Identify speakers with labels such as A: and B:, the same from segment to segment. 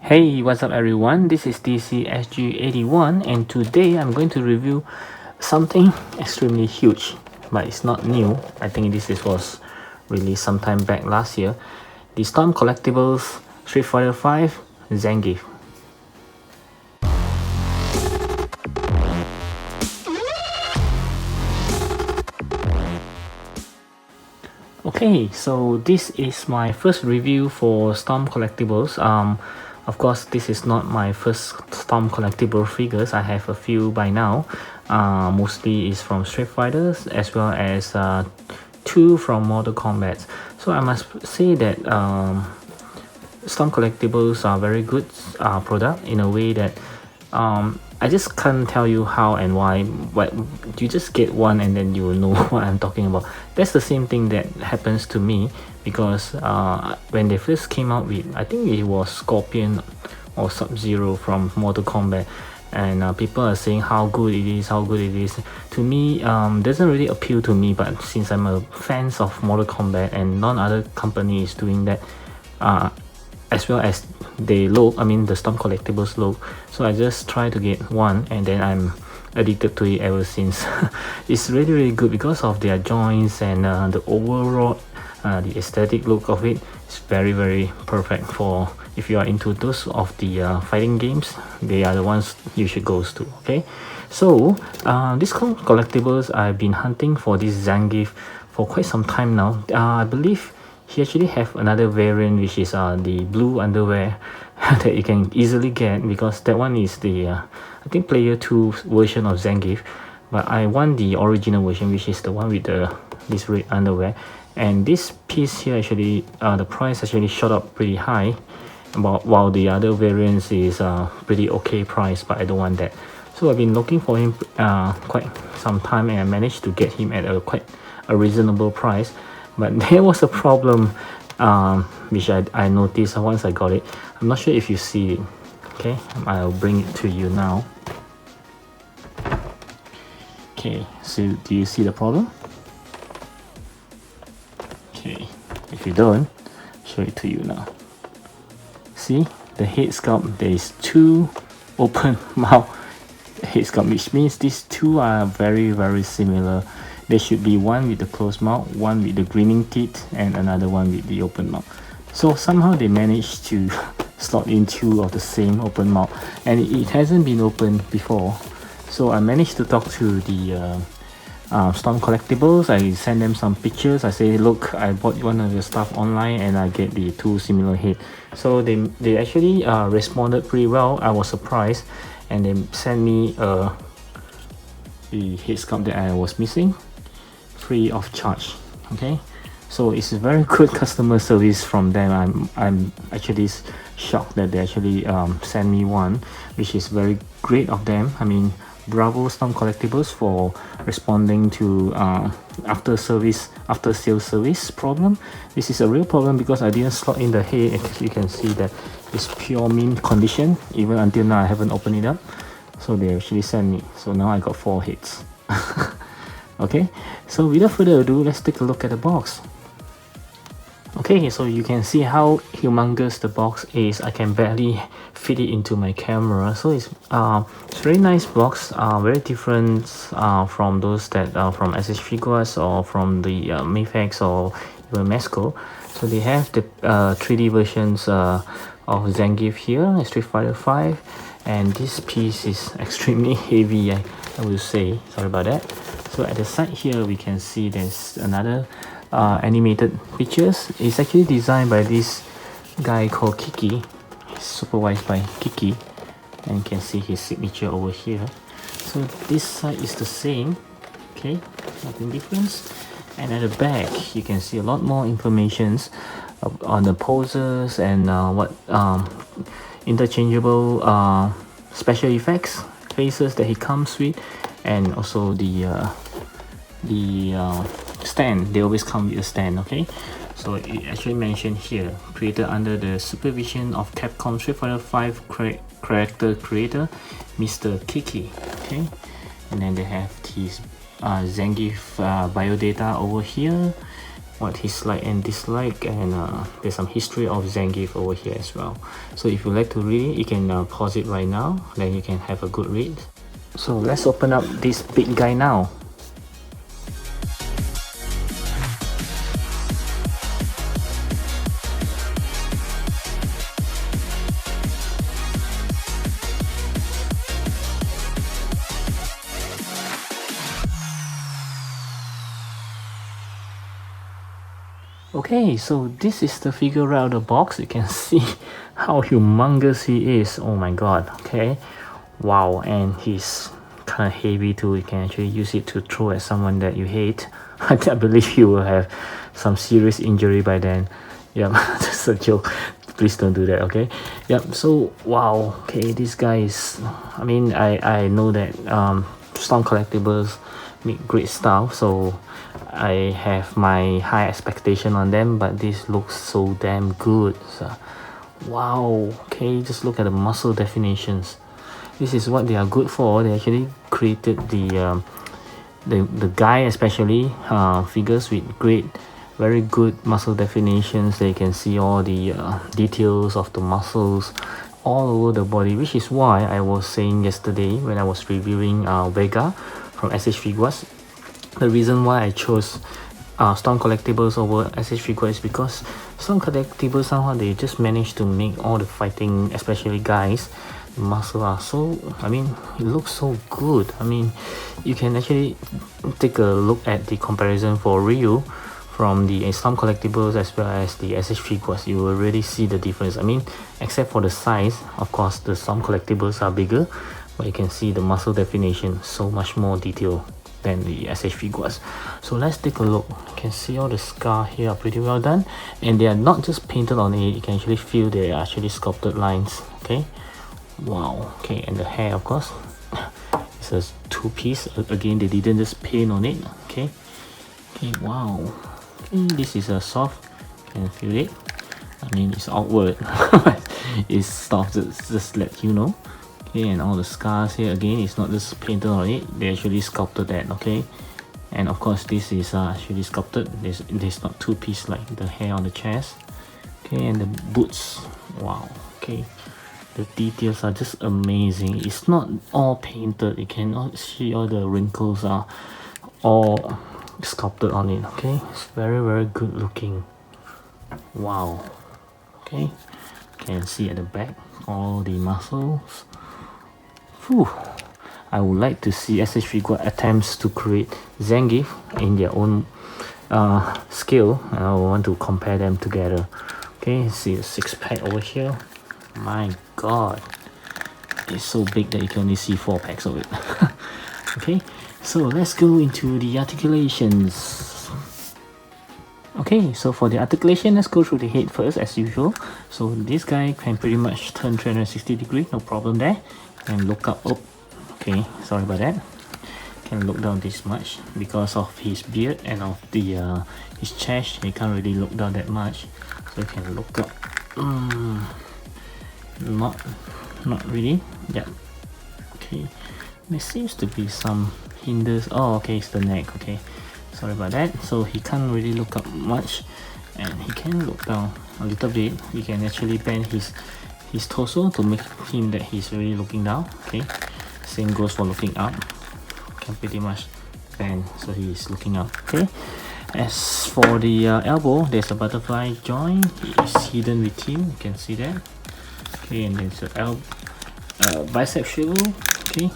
A: Hey, what's up everyone? This is DCSG 81 and today I'm going to review something extremely huge, but it's not new. I think was released sometime back last year. The Storm Collectibles Street Fighter 5 Zangief. Okay, so this is my first review for Storm Collectibles. Of course, this is not my first Storm Collectible figures. I have a few by now. Mostly is from Street Fighters as well as two from Mortal Kombat. So I must say that Storm Collectibles are very good product in a way that I just can't tell you how and why, but you just get one and then you will know what I'm talking about. That's the same thing that happens to me because when they first came out with, I think it was Scorpion or Sub-Zero from Mortal Kombat, and people are saying how good it is, To me, doesn't really appeal to me, but since I'm a fan of Mortal Kombat and none other company is doing that, as well as they look, I mean the Storm Collectibles look, so I just try to get one and then I'm addicted to it ever since. It's really good because of their joints and the overall the aesthetic look of it is very perfect for if you are into those of the fighting games. They are the ones you should go to. Okay, so this collectibles, I've been hunting for this Zangief for quite some time now. I believe he actually have another variant which is the blue underwear that you can easily get, because that one is the I think player 2 version of Zangief, but I want the original version, which is the one with this red underwear. And this piece here actually the price actually shot up pretty high, while the other variants is pretty okay price, but I don't want that. So I've been looking for him quite some time and I managed to get him at a reasonable price. But there was a problem which I noticed once I got it. I'm not sure if you see it. Okay, I'll bring it to you now. Okay, so do you see the problem? Okay, if you don't, show it to you now. See the head sculpt, there is two open mouth head sculpt, which means these two are very similar. There should be one with the closed mouth, one with the grinning teeth, and another one with the open mouth. So somehow they managed to slot in two of the same open mouth, and it hasn't been opened before. So I managed to talk to the Storm Collectibles. I send them some pictures. I say, look, I bought one of your stuff online and I get the two similar head. So they actually responded pretty well. I was surprised, and they sent me the head sculpt that I was missing, free of charge. Okay, so it's a very good customer service from them. I'm actually shocked that they actually sent me one, which is very great of them. I mean, bravo Storm Collectibles for responding to after sales service problem. This is a real problem because I didn't slot in the head. As you can see that it's pure mint condition. Even until now I haven't opened it up. So they actually sent me. So now I got 4 heads. Okay, so without further ado, let's take a look at the box. Okay, so you can see how humongous the box is. I can barely fit it into my camera. So it's very nice box, very different from those that are from s.h.figuarts or from the Mayfax or even Mesco. So they have the 3D versions of Zangief here, Street Fighter 5, and this piece is extremely heavy, I would say. Sorry about that. So at the side here we can see there's another animated pictures. It's actually designed by this guy called Kiki. It's supervised by Kiki, and you can see his signature over here. So this side is the same. Okay, nothing different. And at the back you can see a lot more informations on the poses and what interchangeable special effects faces that he comes with, and also the stand. They always come with a stand. Okay, so it actually mentioned here, created under the supervision of Capcom Street Fighter 5 character creator Mr. Kiki. Okay, and then they have these Zangief biodata over here, what he's like and dislike, and there's some history of Zangief over here as well. So if you like to read it, you can pause it right now, then you can have a good read. So let's open up this big guy now. Okay, so this is the figure right out of the box. You can see how humongous he is. Oh my god, okay. Wow, and he's kind of heavy too. You can actually use it to throw at someone that you hate. I believe you will have some serious injury by then. Yep, just a joke. Please don't do that, okay? Yep, so wow, okay, this guy is, I mean, I know that Storm Collectibles make great stuff, so I have my high expectation on them, but this looks so damn good. So, wow, okay, just look at the muscle definitions. This is what they are good for. They actually created the guy, especially figures with great, very good muscle definitions. They can see all the details of the muscles all over the body, which is why I was saying yesterday when I was reviewing Vega from s.h.figuarts. The reason why I chose Storm Collectibles over s.h.figuarts is because Storm Collectibles, somehow they just managed to make all the fighting, especially guys, the muscle are so, I mean, it looks so good. I mean, you can actually take a look at the comparison for Ryu from the Storm Collectibles as well as the s.h.figuarts. You will really see the difference. I mean, except for the size, of course the Storm Collectibles are bigger, but you can see the muscle definition so much more detail than the s.h.figuarts. So let's take a look. You can see all the scar here are pretty well done, and they are not just painted on it. You can actually feel they are actually sculpted lines. Okay, wow. Okay, and the hair, of course, it's a two-piece. Again, they didn't just paint on it. Okay, okay, wow. Okay, this is a soft. You can feel it. I mean, it's awkward. It's soft. Just let you know. Okay, and all the scars here, again, it's not just painted on it, they actually sculpted that. Okay, and of course this is actually sculpted. There's not two-piece like the hair on the chest. Okay, and the boots, wow. Okay, the details are just amazing. It's not all painted. You cannot see all the wrinkles are all sculpted on it. Okay, it's very, very good looking. Wow. Okay, can see at the back all the muscles. Whew. I would like to see s.h.figuarts attempts to create Zangief in their own scale, and I want to compare them together. Okay, see the six-pack over here. My god, it's so big that you can only see 4 packs of it. Okay, so let's go into the articulations. Okay, so for the articulation, let's go through the head first as usual. So this guy can pretty much turn 360 degrees, no problem there. And look up. Oh, okay, sorry about that. Can look down this much because of his beard and of the his chest. He can't really look down that much, so you can look up. Not really. Yeah. Okay. There seems to be some hinders. Oh, okay, it's the neck. Okay, sorry about that. So he can't really look up much, and he can look down a little bit. He can actually bend his torso to make him that he's really looking down. Okay, same goes for looking up. Can pretty much bend so he's looking up. Okay, as for the elbow, there's a butterfly joint. It's hidden within. You can see that. Okay, and there's a bicep swivel. Okay,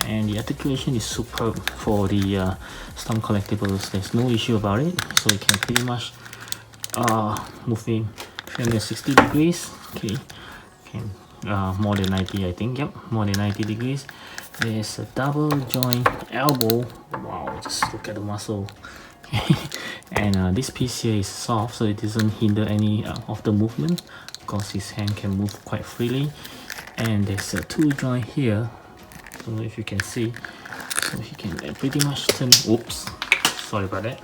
A: and the articulation is superb for the Storm Collectibles. There's no issue about it, so you can pretty much move him 360 degrees. Okay, can more than 90, I think. Yep, more than 90 degrees. There's a double joint elbow. Wow, just look at the muscle. And this piece here is soft, so it doesn't hinder any of the movement. Of course, his hand can move quite freely. And there's a two joint here. I don't know if you can see. So he can pretty much turn. Oops, sorry about that.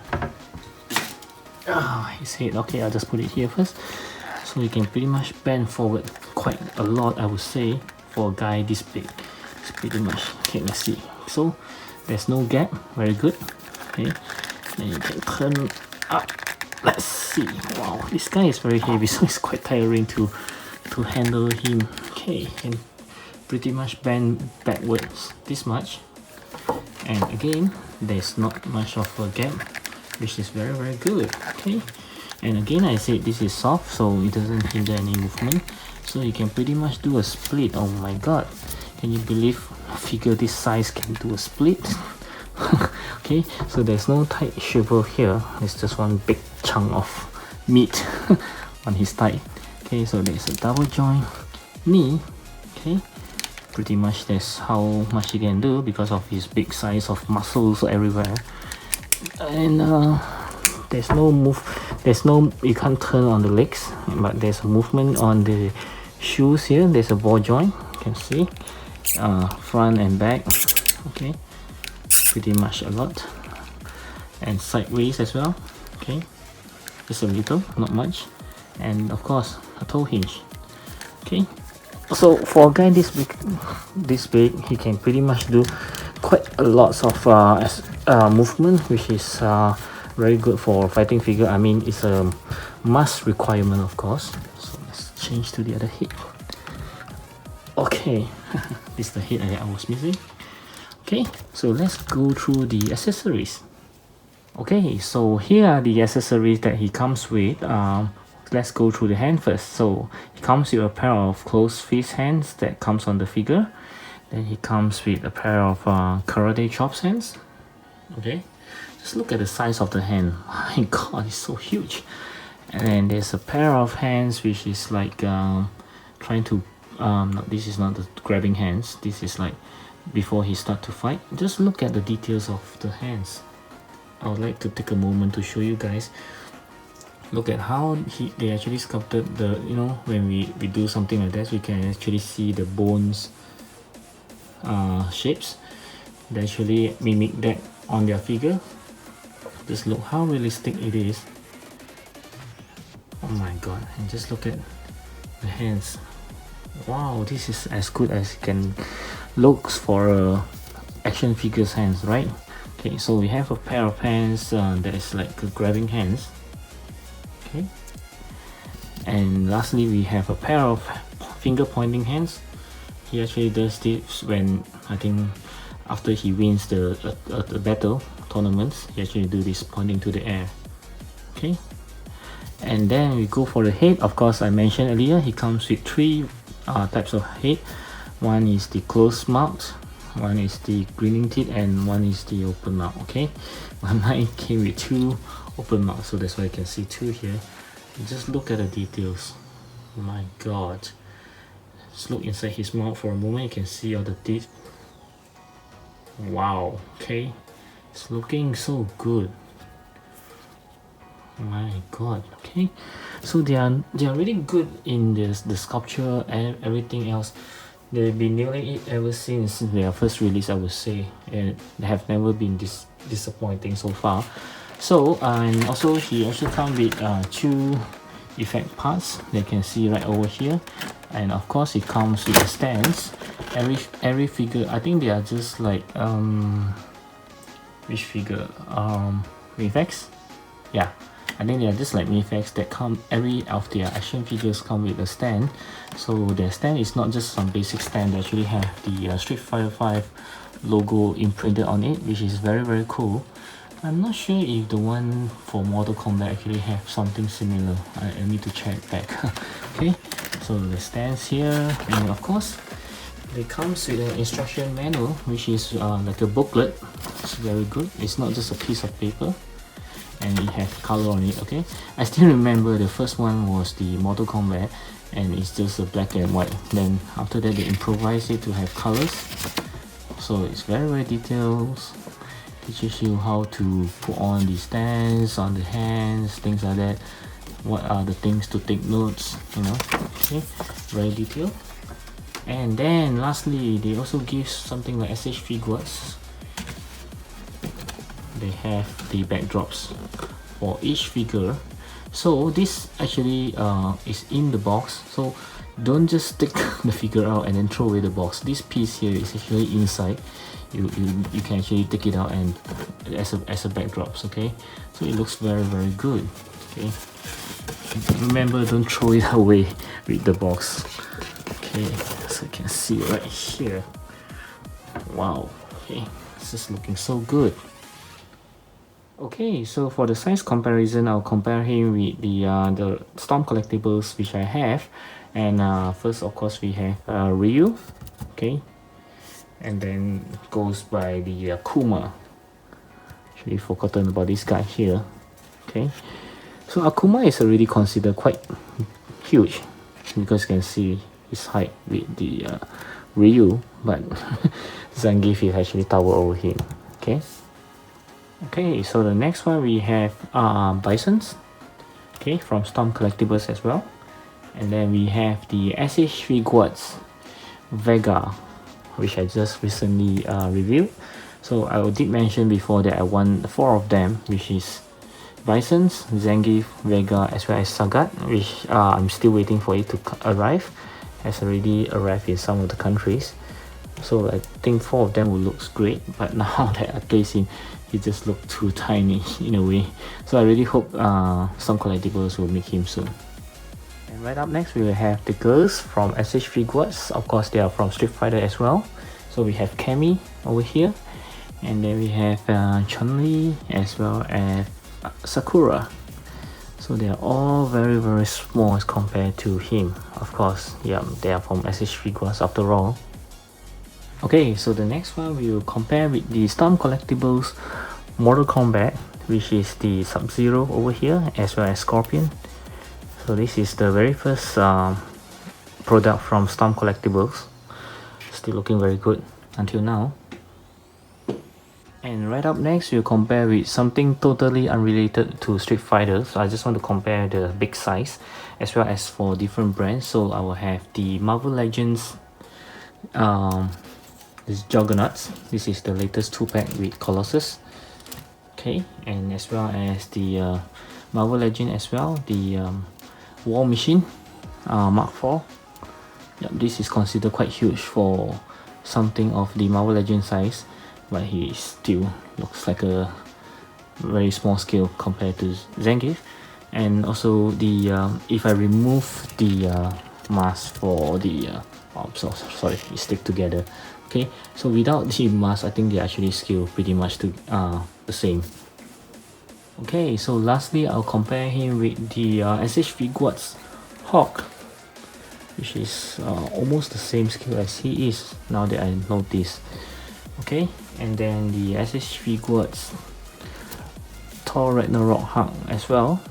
A: His head. Okay, I'll just put it here first. So you can pretty much bend forward quite a lot, I would say, for a guy this big. It's pretty much. Okay, let's see. So there's no gap. Very good. Okay, then you can turn Let's see. Wow, this guy is very heavy, so it's quite tiring to handle him. Okay, and pretty much bend backwards this much, and again there's not much of a gap, which is very good. Okay, and again I said this is soft, so it doesn't hinder any movement, so you can pretty much do a split. Oh my god, can you believe a figure this size can do a split? Okay, so there's no tight swivel here, it's just one big chunk of meat on his thigh. Okay, so there's a double joint knee. Okay, pretty much that's how much he can do because of his big size of muscles everywhere. And there's no you can't turn on the legs, but there's a movement on the shoes here. There's a ball joint, you can see, front and back. Okay, pretty much a lot, and sideways as well. Okay, just a little, not much, and of course a toe hinge. Okay, so for a guy this big, he can pretty much do quite a lot of movement, which is very good for fighting figure. I mean, it's a must requirement, of course. So let's change to the other head. Okay, this is the head that I was missing. Okay, so let's go through the accessories. Okay, so here are the accessories that he comes with. Let's go through the hand first. So he comes with a pair of closed fist hands that comes on the figure. Then he comes with a pair of karate chops hands. Okay, just look at the size of the hand. My god, it's so huge. And then there's a pair of hands which is like trying to no, this is not the grabbing hands, this is like before he start to fight. Just look at the details of the hands. I would like to take a moment to show you guys. Look at how they actually sculpted the, you know, when we do something like that, we can actually see the bones shapes. They actually mimic that on their figure. Just look how realistic it is. Oh my god, and just look at the hands. Wow, this is as good as it can looks for a action figure's hands, right? Okay, so we have a pair of hands that is like grabbing hands. Okay, and lastly we have a pair of finger pointing hands. He actually does this when, I think, after he wins the battle tournaments, he actually do this pointing to the air. Okay, and then we go for the head. Of course, I mentioned earlier he comes with three types of head. One is the closed mouth, one is the grinning teeth, and one is the open mouth. Okay, mine came with two open mouth, so that's why you can see two here. And just look at the details. My god, just look inside his mouth for a moment, you can see all the teeth. Wow, okay, it's looking so good. My god. Okay, so they are really good in the sculpture and everything else. They've been nailing it ever since their first release, I would say, and they have never been disappointing so far. So and also he also comes with two effect parts that you can see right over here, and of course it comes with the stands. Every figure, I think they are just like which figure, Mifex? Yeah, I think they are just like Mifex that come, every of their action figures come with a stand. So their stand is not just some basic stand, they actually have the Street Fighter 5 logo imprinted on it, which is very cool. I'm not sure if the one for Mortal Kombat actually have something similar. I need to check back. Okay, so the stands here, and of course it comes with an instruction manual, which is like a booklet. It's very good. It's not just a piece of paper, and it has color on it. Okay, I still remember the first one was the Mortal Kombat, and it's just a black and white. Then after that they improvised it to have colors, so it's very detailed. Teaches you how to put on the stands on the hands, things like that. What are the things to take notes, you know. Okay, very detailed. And then lastly, they also give something like s.h.figuarts. They have the backdrops for each figure. So this actually is in the box. So don't just take the figure out and then throw away the box. This piece here is actually inside. You can actually take it out and as a backdrops. Okay, so it looks very good. Okay, remember, don't throw it away with the box. Okay, so you can see right here. Wow. Okay, this is looking so good. Okay, so for the size comparison, I'll compare him with the Storm Collectibles which I have. And first, of course, we have Ryu. Okay, and then goes by the Akuma. Actually forgotten about this guy here. Okay, so Akuma is already considered quite huge because you can see his height with the Ryu, but Zangief is actually tower over him. Okay. Okay, so the next one we have Bisons. Okay, from Storm Collectibles as well. And then we have the s.h.figuarts Vega, which I just recently reviewed. So I did mention before that I won 4 of them, which is Bisons, Zangief, Vega, as well as Sagat, which I'm still waiting for it to arrive. Has already arrived in some of the countries. So I think 4 of them will look great, but now that I place him, he just looked too tiny in a way. So I really hope some collectibles will make him soon. And right up next, we will have the girls from s.h.figuarts. Of course, they are from Street Fighter as well. So we have Cammy over here, and then we have Chun-Li as well as Sakura. So they are all very small as compared to him. Of course, yeah, they are from s.h.figuarts after all. Okay, so the next one we will compare with the Storm Collectibles Mortal Kombat, which is the Sub-Zero over here, as well as Scorpion. So this is the very first product from Storm Collectibles. Still looking very good until now. And right up next, we'll compare with something totally unrelated to Street Fighter. So I just want to compare the big size as well as for different brands. So I will have the Marvel Legends this Juggernauts. This is the latest 2-pack with Colossus. Okay, and as well as the Marvel Legend as well, the War Machine Mark IV. Yep, this is considered quite huge for something of the Marvel Legend size, but he still looks like a very small scale compared to Zangief. And also the if I remove the mask for the sorry, it stick together. Okay, so without the mask, I think they actually scale pretty much to the same. Okay, so lastly, I'll compare him with the s.h.figuarts Hawk, which is almost the same scale as he is now that I notice. Okay, and then the s.h.figuarts Thor Ragnarok Hawk as well.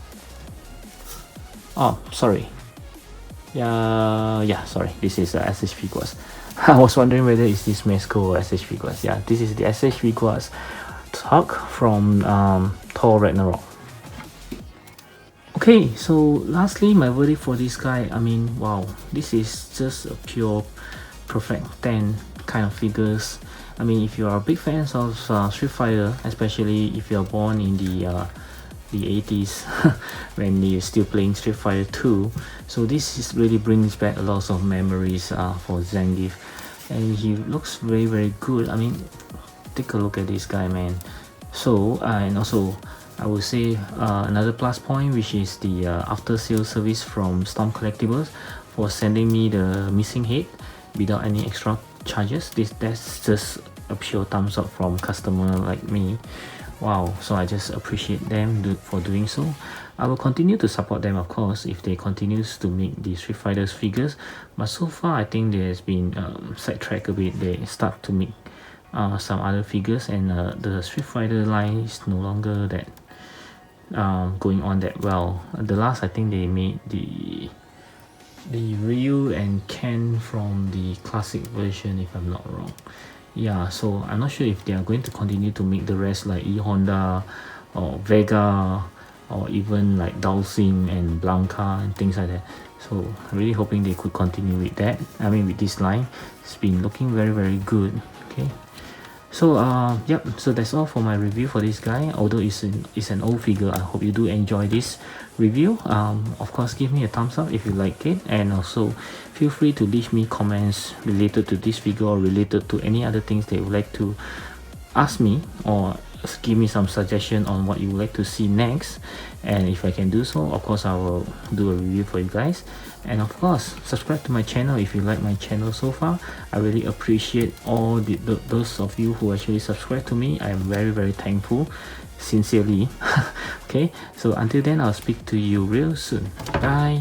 A: Oh, sorry. Yeah, sorry, this is s.h.figuarts. I was wondering whether it's this Mesco or s.h.figuarts. Yeah, this is the s.h.figuarts Hawk from Thor Ragnarok. Okay, so lastly, my verdict for this guy, I mean, wow, this is just a pure perfect 10 kind of figures. I mean, if you are big fans of Street Fighter, especially if you are born in the 80s when you're still playing Street Fighter 2, so this really brings back a lot of memories for Zangief, and he looks very good. I mean, take a look at this guy, man. So and also I would say another plus point, which is the after sales service from Storm Collectibles for sending me the missing head without any extra charges. That's just a pure thumbs up from customer like me. Wow, so I just appreciate them for doing so. I will continue to support them, of course, if they continues to make the Street Fighters figures, but so far I think there's been sidetracked a bit. They start to make some other figures, and the Street Fighter line is no longer that going on that well. The last I think they made the Ryu and Ken from the classic version, if I'm not wrong. Yeah, so I'm not sure if they are going to continue to make the rest like E-Honda or Vega or even like Dhalsim and Blanca and things like that. So I'm really hoping they could continue with that. I mean, with this line, it's been looking very good. Okay, So yep, so that's all for my review for this guy. Although it's an old figure, I hope you do enjoy this review. Of course, give me a thumbs up if you like it, and also feel free to leave me comments related to this figure or related to any other things that you would like to ask me, or give me some suggestion on what you would like to see next. And if I can do so, of course I will do a review for you guys. And of course, subscribe to my channel if you like my channel so far. I really appreciate all those of you who actually subscribe to me. I am very thankful, sincerely. Okay, so until then, I'll speak to you real soon. Bye.